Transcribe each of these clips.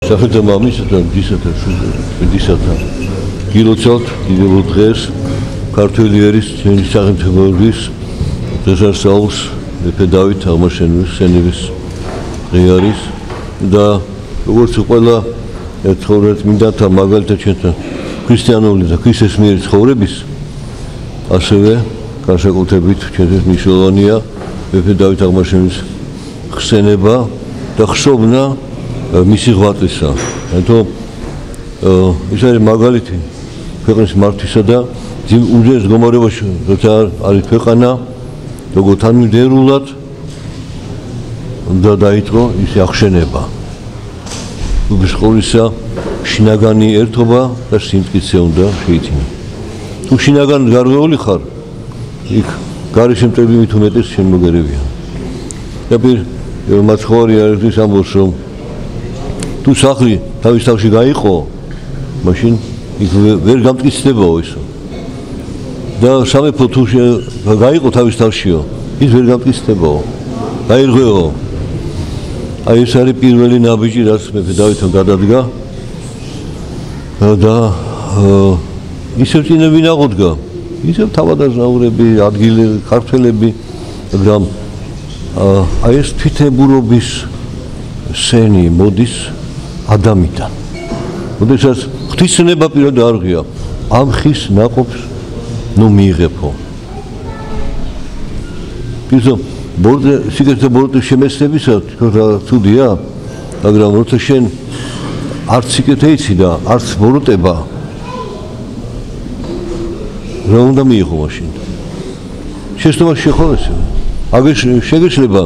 Სახეთა მამისთან დისათან გილოცავთ დიდებულ დღეს ქართველი ერის ჩვენი სახელმწიფოების დღესასწაულს მეფე დავით აღმაშენებლის სენების დღე არის და როგორც ყველა ცხოვრებთ მინდათა მაგალითად ჩვენთან ქრისტიანული და ქრისტეს მიერ ცხოვრების ასევე განსაკუთრებით ჩვენთვის მნიშვნელოვანია მეფე დავით აღმაშენებლის ხსენება და ხსოვნა მისი ღვაწლისა. Ამიტომ ის არის მაგალითი ქვეყნის მართვისა და უძველეს მდგომარეობაში როცა არის ქვეყანა როგორც თანმიმდევრულად უნდა დაიწყო ის ახშენება. უბრალოდ შინაგანი ერთობა და სიმტკიცე უნდა შეიძინა. თუ შინაგანი გარღვეული ხარ, იქ გარეშე მტრები მით უმეტეს შემოგერებიან. და მაცხოვარი არის ამბობს რომ თუ სახლი თავის თავში გაიყო, მაშინ იქ ვერ გამტკიცდებაო ისო. და სამეფო თუ გაიყო თავის თავშიო, ის ვერ გამტკიცდებაო. გაირღვეო. აი ეს არის პირველი ნაბიჯი, რაც მეფე დავითმა გადადგა. და ისევ წინე ვინ აღუდგა? ისევ თავადაზნაურები, ადგილები, ქართველები, მაგრამ აი ეს თვითებურობის სენი მოდის ადამიანთან. როდესაც ღვთისმსვენება პირად არ ღია, ამ ხის ნაყოფს ნუ მიიღებო. ისო სიგარეტა ბოროტის შემეცნებისა ცუდია, მაგრამ როცა შენ არც სიგარეტა იცი და არც ბოროტება, რა უნდა მიიღო მაშინ? შეცდომაში შეხოლეს. აგერ შეგეშლება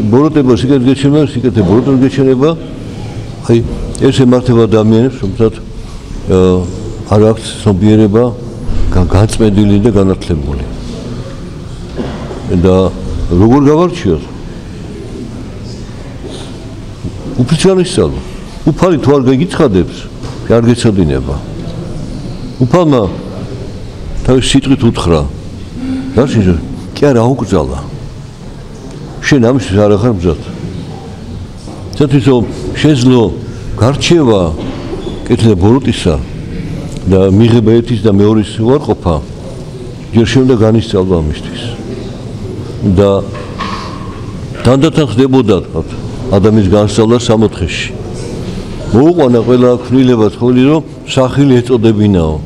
ბოროტება სიგარეტა გეჩვენება, სიგარეტა ბოროტება გეჩვენება. აი ეს ემართება ადამიანებს, რომელსაც არ აქვს ცნობიერება განწმენდილი და განათლებული. და როგორ გავარჩიოთ? უფრთხილად ისწავლო. უფალი თუ არ გიგიცხადებს, არ გეცოდინება. უფალმა თავის სიტყვით უთხრა. დარჩენილი კი არა აუკრძალა. შენ ამისთვის არ ახარ მზად. თვითონ შეძლო გარჩევა კეთილ ბოროტისა და მიღება ერთის და მეორის უარყოფა ჯერ შემდეგ განისწავლა ამისთვის. და თანდათან ხდებოდა ადამიანის განსწავლა 60-ში. მოუყვანა ყველა ქმნილება თხოვილი რომ სახელი ეწოდებინაო.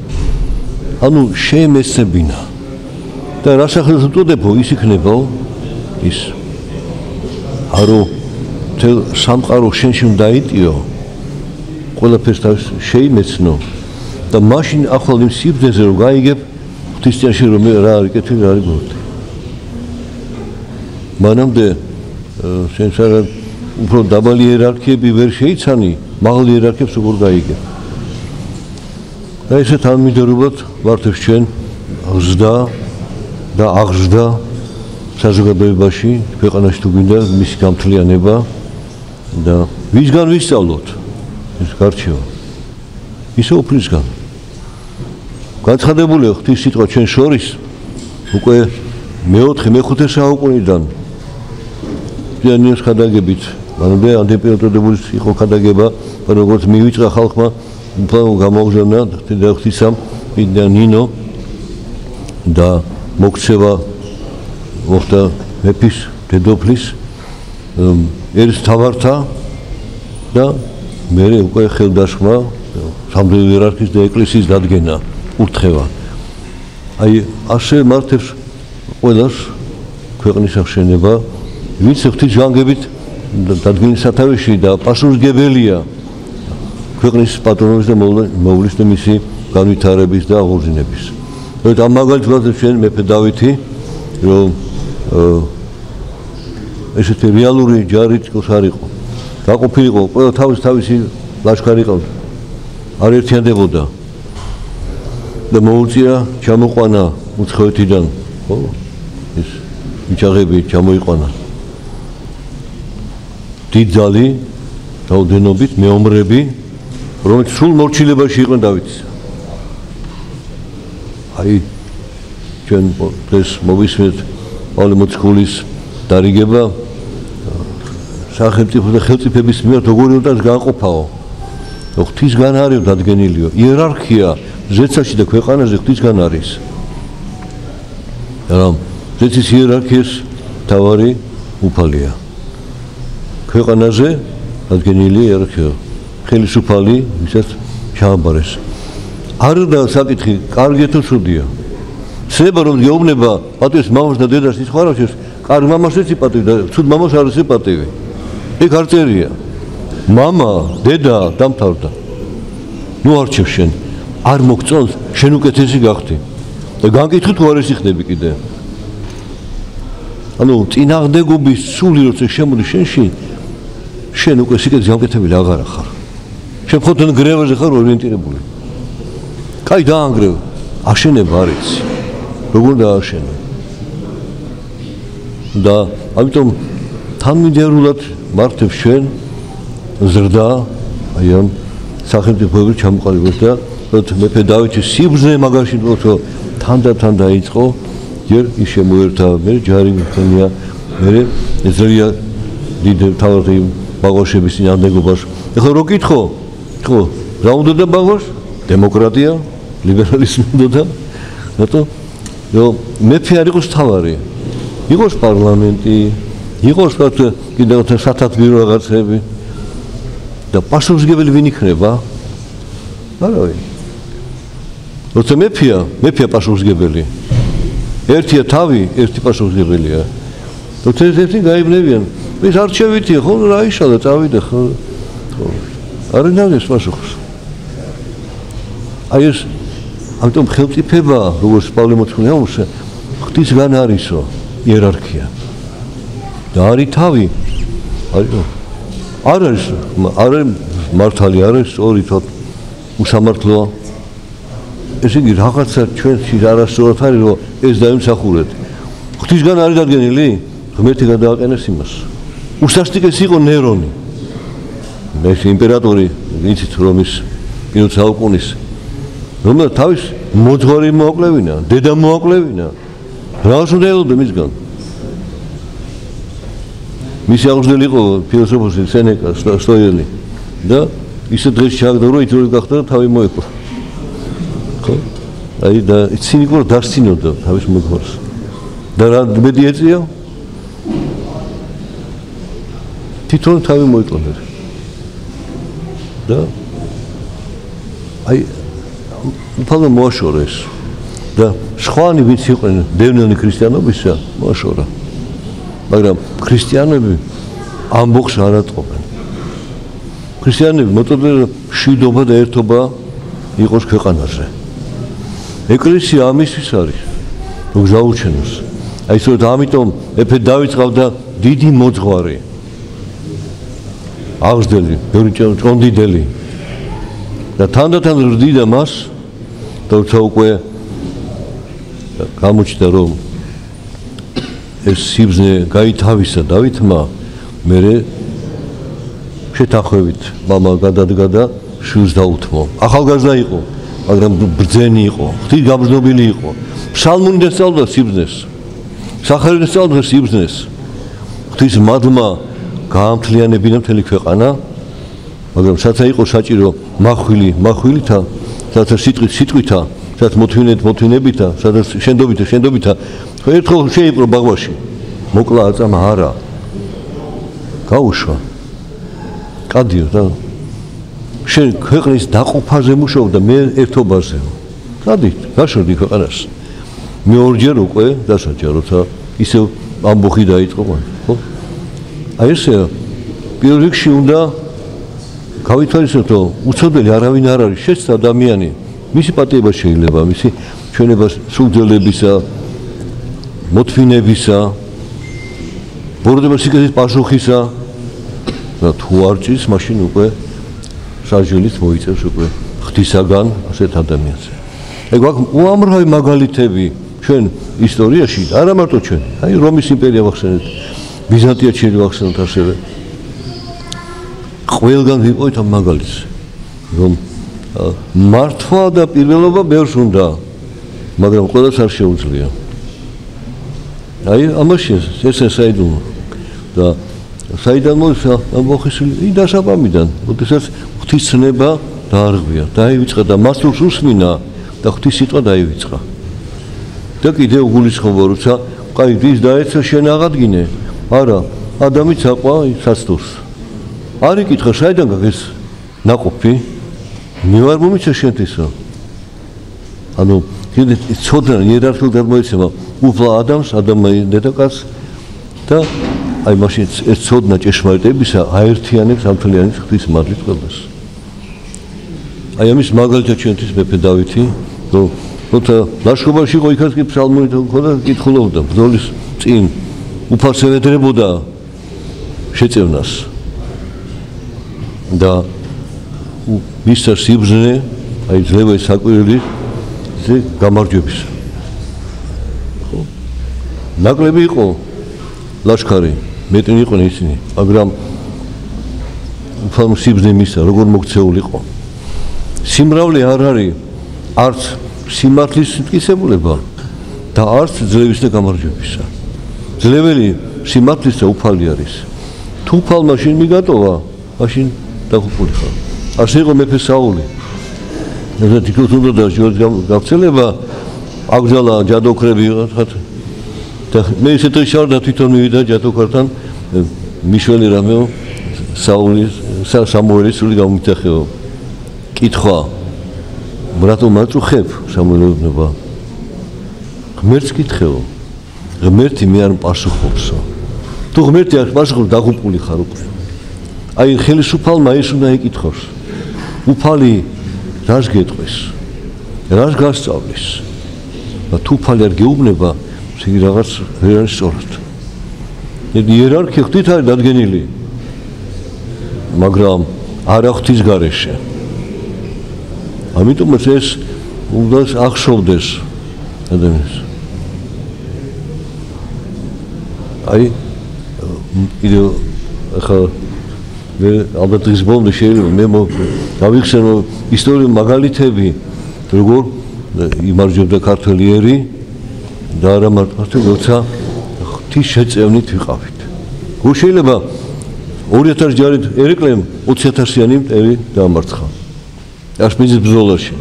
ანუ შეემეცნებინა. და რა სახელს უწოდებო ის იქნებაო ის. არო სამყარო შენში უნდა იტიო, ყველაფერს თავის შეიმეცნო და მაშინ ახალ იმ სიბრძეზე რომ გაიგებ ღვთისმსხურში რომ რა არის კეთილი, რა არის ბოროტი. მანამდე შენს არა უფრო დაბალი იერარქიები ვერ შეიცანი, მაღალ იერარქიებს როგორ გაიგებ. და ესე თანმიმდევრულად ვართებს ჩვენ ღზდა და აღზრდა საზოგადოებაში, ქვეყანაში თუ გვინდა მისი გამთლიანება და ვისგან ვისწავლოთ ეს გარჩევა? ისე უფლისგან. გაცხადებულია ღვთის სიტყვა ჩვენ შორის უკვე მე-4-მე-5 საუკუნიდან პიანინოს ხადაგებით, მანამდე ანტიპიროტებულის იყო ხადაგება, როგორც მივიწყა ხალხმა უფრო გამოუგზავნა ღვთისამ პიანინო და მოქცევა მოხდა მეფის დედოფლის ერისთავართა და მერე უკვე ხელდასხმა სამხედრო იერარქიის და ეკლესიის დადგენა, ურთხევა. აი ასე მართებს ყველას ქვეყნის ახშენება, ვინც ღვთის ჟანგებით დადგენის სათავეში და პასუხისმგებელია ქვეყნის პატრონობის და მოვლის და მისი განვითარების და აღორძინების. ამ მაგალითად ვაცდებ ჩვენ მეფე დავითი, რომ ესეთი რეალური ჯარი თქოს არ იყო. გაყოფილიყო, ყველა თავისი ლაშქარი ყავდა. არ ერთიანდებოდა. და მოუწია ჩამოყვანა უცხოეთიდან, ხო? ეს მიჩაღები ჩამოიყვანა. დიდძალი რაოდენობით მეომრები, რომელიც სულ მორჩილებაში იყვნენ დავითის. აი ჩვენ დღეს მოვისმენთ პავლე მოციქულის დარიგება სახელმწიფო და ხელმწიფების მიერ როგორი უნდა განყოფაო. ღვთისგან არის დადგენილიო. იერარქია ზეცაში და ქვეყანაზე ღვთისგან არის. რომ ზეთის იერარქიის თავარი უფალია. ქვეყანაზე დადგენილი იერარქია. ხელისუფალი, ვისაც ჩააბარეს. არ და საკითხი, კარგი თუ ცუდია. შეიძლება რომ გეუბნება პატივის მამას და დედას ის ხარავს, კარგი მამას ეცი პატივი და ცუდ მამას არ ეცი პატივი. ეგ არ წერია. მამა, დედა დამთავრდა. ნუ არჩევ შენ. არ მოგწონს, შენ უკეთესი გახდი. და განკითხი თუ არ ეხდები კიდე. ანუ წინააღმდეგობის სული როცა შემოდის შენში, შენ უკვე სიკეთე გამკეთებელი აღარ ხარ. შენ ხოთონ გრევაზე ხარ ორიენტირებული. კაი დაანგრევ. აშენება არ იცი. როგორ დააშენო. და ამიტომ თანმიმდევრულად მართებ შენ ზრდა აი ამ სახელმწიფოების ჩამოყალიბებას და მეფე დავითის სიბრძნე მაგაში თქო თანდათან დაიწყო ჯერ ის შემოერთა მე ჯარი მქონია მე ეძრია დიდ თავი ბაღოშების წინააღმდეგობას ეხლა რო კითხო ხო რა უნდა და ბაღოშ დემოკრატია ლიბერალიზმი უნდა და რატო რომ მეფე არ იყოს თავარი იყოს პარლამენტი იყოს კიდევ სათათბირო რაღაცები და პასუხისმგებელი ვინ იქნება? არავინ. როცა მეფეა პასუხისმგებელი. ერთია თავი, ერთი პასუხისმგებელია. როცა ერთი გაიბნევიან, ის არჩევითია, ხო რა იშალა წავიდა ხო. არ ინახეს პასუხს. აი ეს ამიტომ ხელმწიფება, როგორც პავლე მოწმე ამბობს, ღვთისგან არისო, იერარქია. და არის თავი. არ არის მართალი არ არის სწორი თქო უსამართლოა ესე იგი რაღაცა ჩვენში არასწორად არის რომ ეს დაიმსახურეთ ღვთისგან არის დადგენილი ღმერთი გადააყენეს იმას უსასტიკეს იყო ნერონი ეს იმპერატორი ვიცით რომის პირველ საუკუნის რომელსაც თავის მოძღვარი მოაკლევინა დედა მოაკლევინა რას უნდა ელოდე მისგან მისი აღზრდელი იყო ფილოსოფოსი სენეკა სტოიელი და ისე დღეს ჩააგდა რომ ითვლი გახდა და თავი მოეკლა ხო აი და ცინიკურ დასცინოდა თავის მოძღვარს და რა მედი ეწია თვითონ თავი მოეკლა და აი უფალო მოაშორეს და სხვანი ვინც იყვნენ დევნილნი ქრისტიანობისა მოაშორა მაგრამ ქრისტიანები ამბოხს არ ატყობენ. ქრისტიანები მოწოდებენ მშვიდობა და ერთობა იყოს ქვეყანაზე. ეკლესია ამისთვის არის, რომ გზაურჩენოს. აი სწორედ ამიტომ მეფე დავით ყავდა დიდი მოძღვარი. აღზრდელი, ბევრი ჭონდიდელი. და თანდათან ზრდიდა მას და უკვე გამოჩნდა რომ ეს სიბრძნე გაითავისა დავითმა მერე შეთანხმებით მამა გადადგა და შვილს დაუთმო. ახალგაზრდა იყო, მაგრამ ბრძენი იყო, ღვთისგამგზნობელი იყო. ფსალმუნი დასწავლდა სიბრძნეს. სახელი დასწავლდა სიბრძნეს. ღვთის მადლმა გაამთლიანებინა მთელი ქვეყანა, მაგრამ საცა იყო საჭირო მახვილითა, საცა სიტყვითა, სადაც მოთმინებითა, სადაც შენდობითა ერთხელ შეიპყრო ბაღვაში. მოკლა აწამა არა. გაუშვა. კადიო და შენ ქვეყნის დაყოფაზე მუშაობდა მე ერთობაზე. სადით გაშორდი ქვეყანას. მე ორჯერ უკვე დასაჯა როცა ისევ ამბოხი დაიწყო, ხო? აი ესე პირველ რიგში უნდა გავითვალისწინოთ რომ უცოდელი არავინ არ არის, შეცდა ადამიანი. მისი პატიება შეიძლება, მისი ჩვენება სულძველებისა მოთმინებისა, ბოროტება სიკეთის პასუხისა და თუ არ ჭირს, მაშინ უკვე საჯელით მოიწევს უკვე ღვთისაგან ასეთ ადამიანს. ეგ გვაქვს უამრავი მაგალითები ჩვენ ისტორიაში, არა მარტო ჩვენ, აი რომის იმპერია ვახსენეთ, ბიზანტიაში ვახსენოთ ასევე. ყველგან ვიპოვეთ ამ მაგალითს, რომ მართვა და პირველობა ბევრს უნდა, მაგრამ ყველას არ შეუძლია. აი ამაში ესე საიდუმლო და საიდან მოიხსნა ამბოხისული დასაბამიდან, როდესაც ღვთის ცნება დაარღვია, დაივიწყა და მასულს უსმინა და ღვთის სიტყვა დაივიწყა. და კიდევ გულისხმობა, როცა კაი ის დაეცა შენ აღადგინე, არა, ადამიც აყვა საცდურს. არ იკითხა, საიდან გაგეს ნაყოფი? მე ვარ მომიცა შენთვისო. ანუ ცოდნა იერარქიულ გადმოიცემა უფლა ადამიანს, დედაკაცს და აი მაშინ ეს ცოდნა ჭეშმარიტებისა აერთიანებს ამთლიანის ღვთის მადლით ყველას. აი ამის მაგალითად ჩვენთვის მეფე დავითი, რომ როცა ლაშქრობაში იყო იქაც კი ფსალმუნით ხოდა კითხულობდა ბრძოლის წინ უფალს ევედრებოდა შეწევნას და მისცა სიბრძნე, აი ძლევა საკვირელი გამარჯვების. ხო? ნაკლები იყო ლაშქარი, მეტი იყვნენ ისინი, მაგრამ უფალმა სიბრძნე მისცა, როგორ მოქცეულიყო. სიმრავლე არ არის არც სიმართლის მტკიცებულება და არც ძლევის და გამარჯვებისა. ძლეველი სიმართლისა უფალი არის. თუ უფალ მაშინ მიგატოვა, მაშინ დაღუპული ხარ. ასე იყო მეფე საული. და თვითონ უნდა დაჟიოს გავრცელება, აგზალა ჯადოქრები და მე ისეთი შარდა თვითონ მივიდა ჯადოქრთან მიშველი რამეო სამუელის სული გამომიტახეო. კითხვა რატომ მაწუხებ სამუელოვნება? ღმერთს კითხეო. ღმერთი მე არ პასუხობსო. თუ ღმერთი არ პასუხობს, დაღუპული ხარ უკვე. აი ხელისუფალმა ეს უნდა ეკითხოს. უფალი რას გეტყვის? რას გასწავლის? და თუ უფალი არ გეუბნება, იგი რაღაც ვერ არის სწორად. იერარქია ღვთით არის დადგენილი, მაგრამ არა ღვთის გარეშე. ამიტომაც ეს უნდა ახშოვდეს ადამიანს. აი კიდევ ახლა მე ალბათ დღის ბოლომდე შეიძლება მე გავიხსენო ისტორიული მაგალითები, როგორ იმარჯვებდა ქართველი ერი და არა მარტო ქართველი, როცა ღვთის შეწევნით ვიყავით. გულ შეიძლება 2000 ჯარით ერიკლემ 20,000-იანი მტერი დაამარცხა. აშპიზის ბრძოლაში.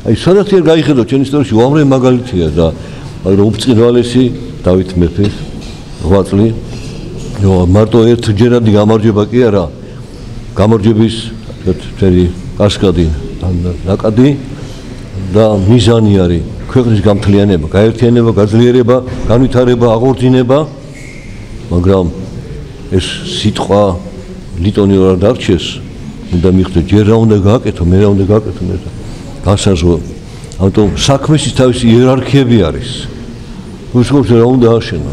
აი სადაც არ გაიხედო ჩვენ ისტორიაში უამრავი მაგალითია და მაგრამ უბწყინვალესი დავით მეფე 8 წლი მარტო ერთჯერადი გამარჯვება კი არა, გამარჯვების წერი კასკადი ნაკადი და მიზანი არის ქვეყნის გამთლიანება, გაერთიანება, გაძლიერება, განვითარება, აღორძინება, მაგრამ ეს სიტყვა ლიტონი არ დარჩეს. უნდა მიხდე ჯერ რა უნდა გააკეთო, მე რა უნდა გააკეთო, მე გასაზღო. ამიტომ საქმეში თავისი იერარქიები არის. უშუალოდ რა უნდა აშენო.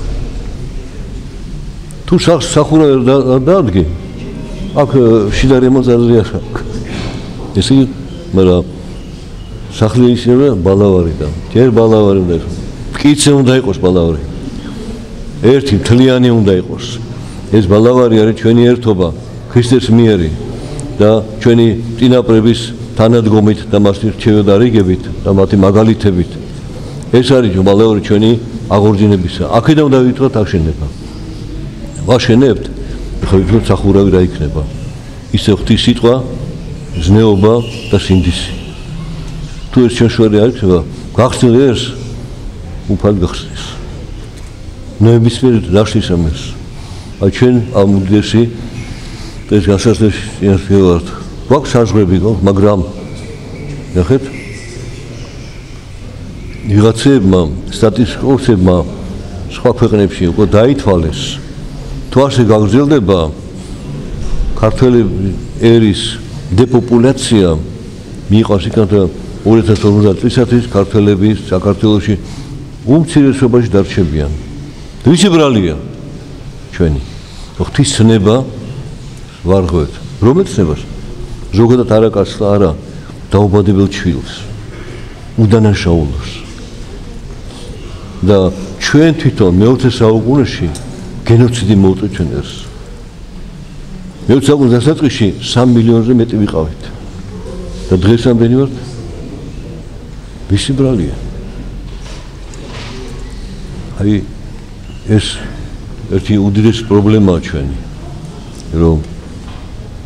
თუ სახურავი არ დაადგე, აქ შიდა რემონტზე არ აქვს. ესე იგი, მაგრამ სახლი ისევე ბალავარი და ჯერ ბალავარი უნდა იყოს. მტკიცე უნდა იყოს ბალავარი. ერთი მთლიანი უნდა იყოს. ეს ბალავარი არის ჩვენი ერთობა, ქრისტეს მიერი. და ჩვენი წინაპრების თანადგომით და მასში რჩევადა რიგებით და მათი მაგალითებით ეს არის ბალავარი ჩვენი აღორძინებისა. აქედან უნდა ვითხრათ აღშენება. ვაშენებთ, ხო ვიქნოთ სახურავი რა იქნება. ისე ღვთის სიტყვა, ზნეობა და სინდისი. თუ ეს შეშვარი არ იქნება, გახსნილ ეს უფალ გახსნის. ნებისმიერ დაშლის ამას. აი ჩვენ ამ უდიდესი ეს გასასწრებში ვართ. გვაქვს საზღვრები, მაგრამ ნახეთ ვიღაცებმა სტატისტიკოსებმა სხვა ქვეყნებში უკვე დაითვალეს თუ ასე გაგრძელდება ქართველი ერის დეპოპულაცია მიიყავს იქ 2050 წლისათვის ქართველები საქართველოში უმცირესობაში დარჩებიან. ვისი ბრალია ჩვენი ღვთის ცნება ვარღვევთ. რომელ ცნებას? ზოგადად არაკაცს არა დაუბადებელ ჩვილს, უდანაშაულოს. და ჩვენ თვითონ მე-20 საუკუნეში გენოციდი მოუწევთ ჩვენ ერს. მე-20 საუკუნის დასაწყისში 3 მილიონზე მეტი ვიყავით. და დღეს ამდენი ვართ? ვისი ბრალია? აი ეს ერთი უდიდესი პრობლემაა ჩვენი, რომ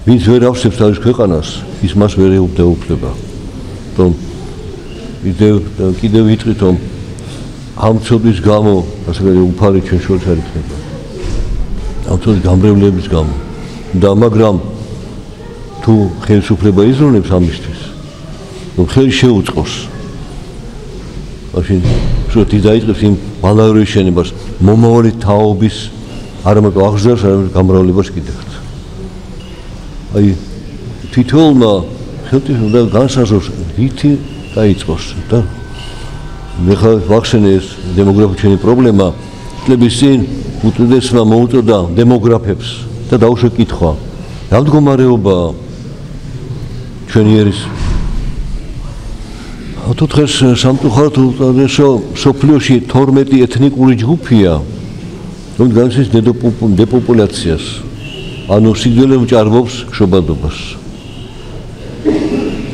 ვინც ვერ ავსებს თავის ქვეყანას, ის მას ვერ ეუფლება. რომ კიდევ ვიტყვით, რომ ამ ცოდვის გამო, ასე ვთქვათ, უფალი ჩვენ შორის არ იქნება. ამ ცოდვის გამრევლების გამო. და მაგრამ თუ ხელისუფლება იზრუნებს ამისთვის, რომ ხელი შეუწყოს. მაშინ სულ დაიწყებს იმ ვალავრის შენებას, მომავალი თაობის არა მარტო აღზრდას, არამედ გამრავლებას კიდევაც. აი თითოეულმა ხელმწიფემ უნდა განსაზღვროს, რითი დაიწყოს და მეხლა ვახსენე ეს დემოგრაფიული პრობლემა, წლების წინ უდიდესმა მოუწოდა დემოგრაფებს და დაუშვა კითხვა, რა მდგომარეობაა ჩვენი ერის თუ დღეს სამწუხაროდ სოფლიოში 12 ეთნიკური ჯგუფია, რომ განსის დეპოპულაციას, ანუ სიძველე უჭარბობს შობადობას.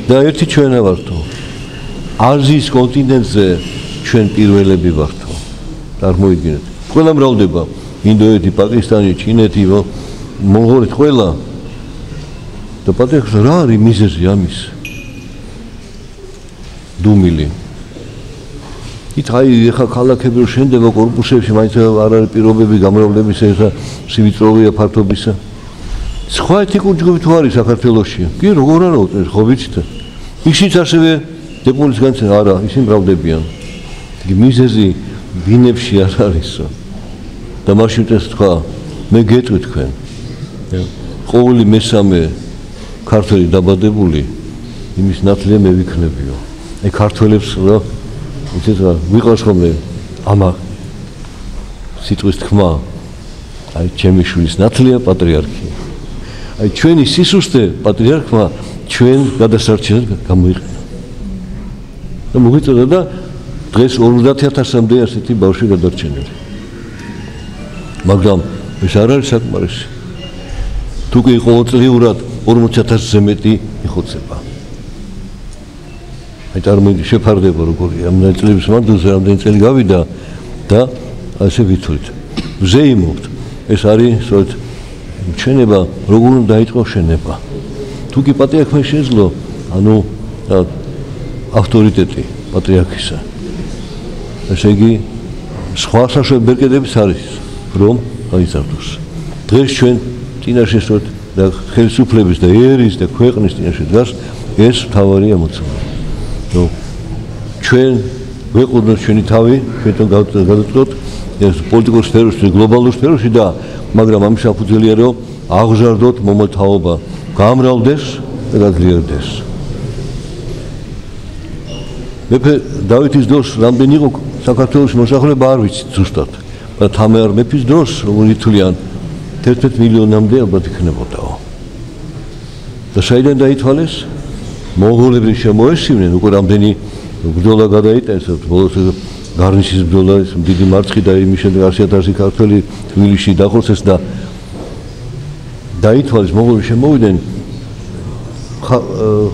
და ერთი ჩვენა ვართო. აზიის კონტინენტზე ჩვენ პირველები ვართო. წარმოიდგინეთ. ყველა მრავლდება, ინდოეთი, პაკისტანი, ჩინეთი, მონღოლეთი, ყველა. და პატრიარქს რა არის მიზეზი ამის? დუმილი. ითაი ეხა ქალაქები რომ შენდება კორპუსებში, მაინც არ არის პირობები გამრავლებისა, ეხა სივიწროვეა ფართობისა. სხვა ეთნიკური ჯგუფი თუ არის საქართველოში? კი, როგორ არა, ხო ვიცით? ისიც ასევე დეპოპულაციის განცდა არა, ისინი მრავლდებიან. იგი მიზეზი ბინებში არ არისო. და მაშინ ეს თქვა, მე გეტყვი თქვენ. ყოველი მესამე ქართველი დაბადებული იმის ნათლია მე ვიქნებიო. აი ქართველებს რა იცით რა ვიყავს ხოლმე ამა სიტყვის თქმა აი ჩემი შვილის ნათლია პატრიარქი. აი ჩვენი სისუსტე პატრიარქმა ჩვენ გადასარჩენად გამოიყენა. და მოგვიწოდა და დღეს 50000-მდე ასეთი ბავშვი გადარჩენილი. მაგრამ ეს არ არის საკმარისი. თუ კი ყოველწლიურად 40000-ზე მეტი იხოცება. აი წარმოიდგინე შეფარდება როგორი ამდენი წლების მანძილზე ამდენი წელი გავიდა და ასე ვითვლით. ვზეიმობთ. ეს არის სწორედ ჩვენება როგორ უნდა დაიწყოს შენება. თუ კი პატრიარქმა შეძლო, ანუ ავტორიტეტი პატრიარქისა. ესე იგი სხვა საშუალო ბერკედების არის რომ აიზარდოს. დღეს ჩვენ წინაშე სწორედ და ხელისუფლების და ერის და ქვეყნის წინაშე დგას ეს მთავარი ამოცანა. რომ ჩვენ ვეყუდოთ ჩვენი თავი, ჩვენთან გადავწყვეტოთ ეს პოლიტიკურ სფეროში, გლობალურ სფეროში და მაგრამ ამის საფუძველია რომ აღზარდოთ მომთაობა, გამრავლდეს და გაძლიერდეს. მეფე დავითის დროს რამდენი იყო საქართველოს მოსახლეობა არ ვიცით ზუსტად. მაგრამ თამარ მეფის დროს როგორ ითვლიან 11 მილიონამდე ალბათ იქნებოდაო. და საიდან დაითვალეს? მონღოლები შემოესივნენ, უკვე რამდენი ბრძოლა გადაიტანეს, ბოლოს გარნისის ბრძოლა, დიდი მარცხი და იმის შემდეგ 100.000 ქართველი თბილისში დახოცეს და დაითვალეს მონღოლები შემოვიდნენ,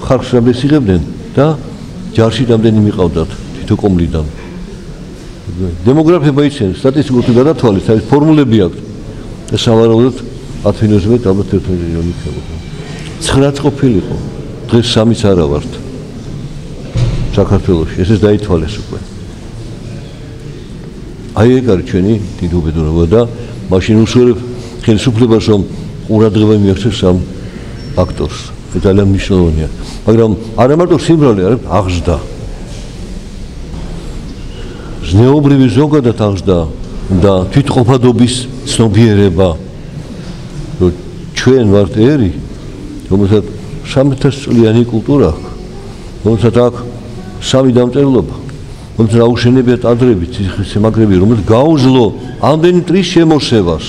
ხალხს რამდენს იღებდნენ და ჯარში რამდენი მიყავდათ თითო კომლიდან. დემოგრაფია იციან, სტატისტიკურ გადათვალეს, ეს ფორმულები აქვს. და სავარაუდოდ 10 მილიონზე მეტ ალბათ 1 მილიონი იქნებოდა. 9 ყოფილიყო. დღეს 3-ც არა ვართ საქართველოში, ესეც დაითვალეს უკვე. აი ეგ არის ჩვენი დიდი უბედურება და მაშინ უსურვებ ხელისუფლებას რომ ყურადღება მიაქცევს ამ ფაქტორს. ეს ძალიან მნიშვნელოვანია. მაგრამ არა მარტო სიმრავლე, არა აღზრდა. ზნეობრივი ზოგადად აღზრდა და თვითყოფადობის ცნობიერება. რომ ჩვენ ვართ ერი, რომელსაც 3000 წლიანი კულტურა აქვს, რომელსაც აქვს 3 დამწერლობა, რომელსაც აუშენებიათ ადრები, სიმაგრები, რომელიც გაუძლო ამდენი ტრის შემოსევას.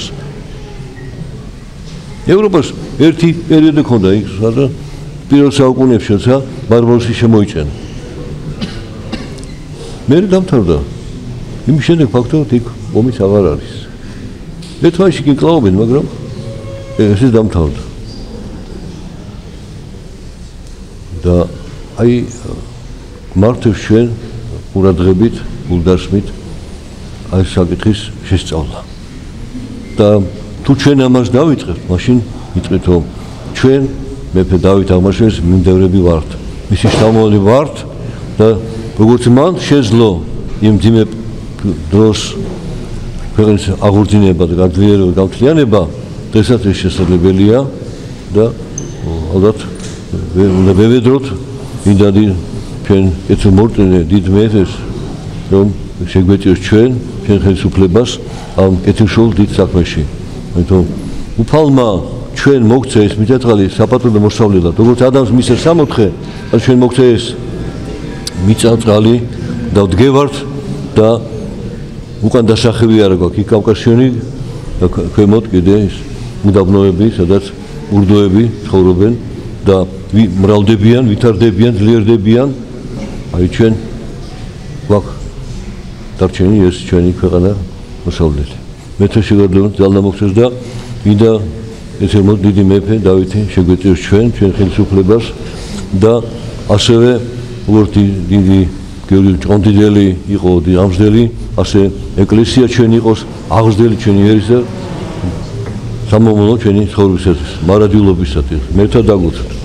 ევროპას ერთი პერიოდი ჰქონდა იქ, სადაც პირველ საუკუნეებში როცა ბარბაროსი შემოიჭენა. მე დამთავრდა. იმის შემდეგ ფაქტობრივად იქ ომიც აღარ არის. ერთმანეთში კი კლაობენ, მაგრამ ეს დამთავრდა. და აი მართავს ჩვენ ყურადღებით, გულდასმით აი საკითხის შესწავლა. და თუ ჩვენ ამას დავიწყებთ, მაშინ ვიტყვით, რომ ჩვენ მეფე დავით აღმაშენებლის მიმდევრები ვართ, მისი შთამომავლები ვართ და როგორც მან შეძლო იმ ძიმე დროს ქვეყნის აღორძინება და გაძლიერება, გამთლიანება, დღესაც ეს შესაძლებელია და ალბათ უნდა ვევედროთ მინდადი ჩვენ კეთილმორწმუნე დიდ მეფეს, რომ შეგვეწიოს ჩვენ ხელისუფლებას ამ კეთილშვილ დიდ საქმეში. ამიტომ უფალმა ჩვენ მოგცა ეს მიწა-წყალი საპატრულო მოსავლელად, როგორც ადამიანს მისცეს 64, ასე ჩვენ მოგცა ეს მიწა-წყალი და ვდგევართ და უკან დასახევი არა გვაქვს, იქ კავკასიონი და ქვემოთ კიდე ის უდაბნოები, სადაც ურდოები ცხოვრობენ და მრავლდებიან, ვითარდებიან, ძლიერდებიან. აი ჩვენ გვაქვს დარჩენი ეს ჩვენი ქვეყანა მოსავლელი. მეფე შეგადლოთ ძალამოქმედს და მინდა ეს დიდი მეფე დავითი შეგვეწიოს ჩვენ ხელისუფლებას და ასევე როგორც დიდი გიორგი ჭყონდიდელი იყო ამზდელი, ასე ეკლესია ჩვენ იყოს აღზრდელი ჩვენი ერის და სამომავლო ჩვენი ცხოვრებისათვის, მარადიულობისათვის. მერთა დაგუწევთ.